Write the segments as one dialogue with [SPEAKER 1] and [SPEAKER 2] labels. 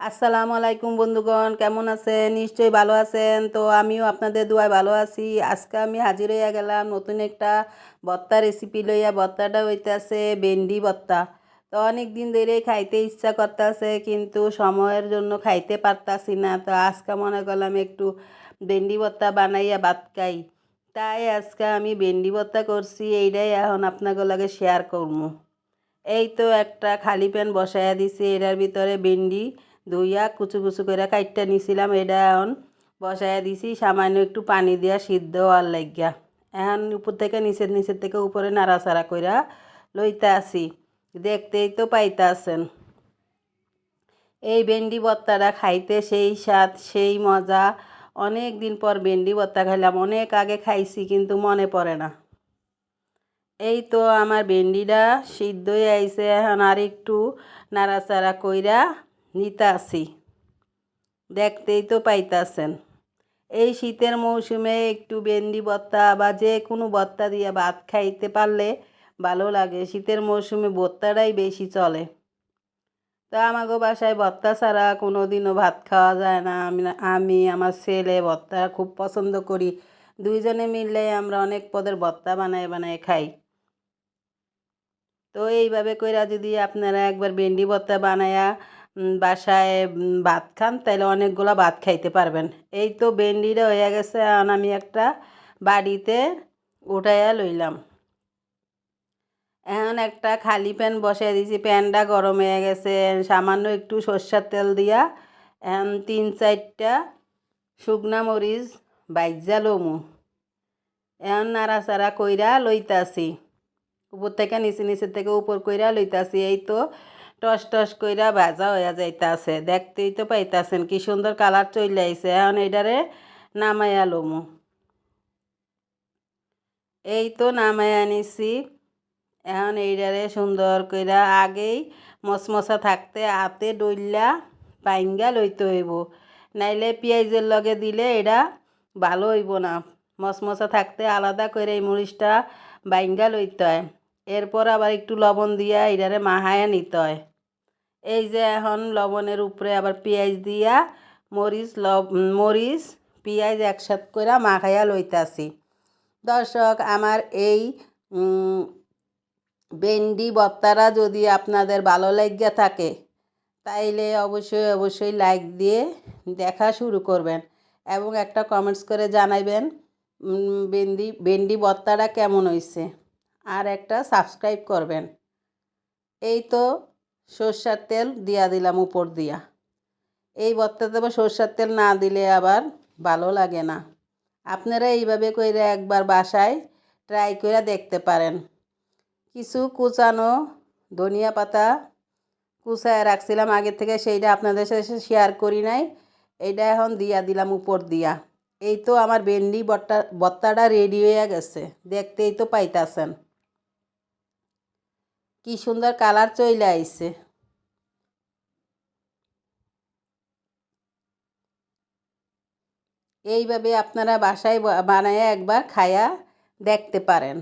[SPEAKER 1] আসসালামু আলাইকুম বন্ধুগণ, কেমন আছেন? নিশ্চয়ই ভালো আছেন। তো আমিও আপনাদের দোয়ায় ভালো আছি। আজকে আমি হাজির হইয়া গেলাম নতুন একটা ভর্তা রেসিপি লইয়া। ভর্তাটা হইতাছে ভেন্ডি ভর্তা। তো অনেক দিন ধরেই খাইতে ইচ্ছা করতেছে, কিন্তু সময়ের জন্য খাইতে পারতাছি না। তো আজকে মনে করলাম একটু ভেন্ডি ভর্তা বানাইয়া ভাত খাই। তাই আজকে আমি ভেন্ডি ভর্তা করছি, এইটাই এখন আপনাদের লগে শেয়ার করবো। এই তো একটা খালি প্যান বসাইয়া দিছি, এটার ভিতরে ভেন্ডি ধুইয়া কুচু কুচু করে কাইটটা নিছিলাম। এটা এখন বসাইয়া দিছি সামান্য একটু পানি দিয়া সিদ্ধ হওয়ার লাগিয়া। এখন উপর থেকে নিচের থেকে উপরে নাড়াচাড়া কইরা লইতে আসি। দেখতেই তো পাইতাছেন। এই ভেন্ডি ভর্তাটা খাইতে সেই স্বাদ, সেই মজা। অনেক দিন পর ভেন্ডি ভর্তা খাইলাম, অনেক আগে খাইছি কিন্তু মনে পড়ে না। এই তো আমার ভেন্ডিটা সিদ্ধ হয়ে আইছে, এখন আর একটু নাড়াচাড়া কইরা নিতে আসি। দেখতেই তো পাইতাছেন। এই শীতের মৌসুমে একটু ভেন্ডি ভর্তা বা যে কোনো ভর্তা দিয়ে ভাত খাইতে পারলে ভালো লাগে। শীতের মৌসুমে ভর্তাটাই বেশি চলে। তো আমাগো বাসায় ভর্তা ছাড়া কোনো দিনও ভাত খাওয়া যায় না। আমি আমার ছেলে ভর্তা খুব পছন্দ করি। দুইজনে মিললে আমরা অনেক পদের ভর্তা বানায় বানায় খাই। তো এইভাবে কইরা যদি আপনারা একবার ভেন্ডি ভর্তা বানায়া বাসায় ভাত খান, তাহলে অনেকগুলো ভাত খাইতে পারবেন। এই তো ভেন্ডিটা হয়ে গেছে, এখন আমি একটা বাড়িতে উঠাইয়া লইলাম। এখন একটা খালি প্যান বসাই দিয়েছি, প্যানটা গরম হয়ে গেছে। সামান্য একটু সরষের তেল দিয়া এখন 3-4টা শুকনা মরিচ বাইজা লমু। এখন নাড়াচাড়া কইরা লইতাছি, উপর থেকে নিচের থেকে উপর কইরা লইতাছি। এই তো টস টস কইরা ভাজা হইয়া যাইতাছে। দেখতেই তো পাইতাছেন কি সুন্দর কালার চলে আইছে। এখন এইটারে নামাইয়া লমু। এই তো নামাইয়া নিছি। এখন এইটারে সুন্দর কইরা আগেই মশমশা থাকতে হাতে ডইল্লা বাইঙ্গা লইতে হইব, নাইলে পেঁয়াজের লগে দিলে এটা ভালো হইব না। মশমশা থাকতে আলাদা করে এই মরিচটা বাইঙ্গা লইতে হয়। এরপর আবার একটু লবণ দিয়া এটারে মাহায়া নিতে হয়। এই যে এখন লবণের উপরে আবার পেঁয়াজ দিয়া মরিচ পেঁয়াজ একসাথ করে মাখাইয়া লইতাছি। দর্শক, আমার এই ভেন্ডি ভর্তাটা যদি আপনাদের ভালো লাগিয়া থাকে, তাইলে অবশ্যই অবশ্যই লাইক দিয়ে দেখা শুরু করবেন এবং একটা কমেন্টস করে জানাইবেন ভেন্ডি ভর্তাটা কেমন হয়েছে, আর একটা সাবস্ক্রাইব করবেন। এই তো সরষের তেল দিয়া দিলাম উপর দিয়া। এই ভর্তাতে আবার সরষের তেল না দিলে আবার ভালো লাগে না। আপনারা এইভাবে করে একবার বাসায় ট্রাই করে দেখতে পারেন। কিছু কুচানো ধনিয়া পাতা কুচায় রাখছিলাম আগে থেকে, সেইটা আপনাদের সাথে শেয়ার করি নাই। এইটা এখন দিয়া দিলাম উপর দিয়া। এই তো আমার ভেন্ডি ভর্তাটা রেডি হয়ে গেছে। দেখতেই তো পাইতাছেন কি সুন্দর কালার চলে আইছে। এইভাবে আপনারা বাসায় বানায় একবার খায়া দেখতে পারেন।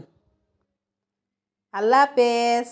[SPEAKER 1] আল্লাহ হাফেজ।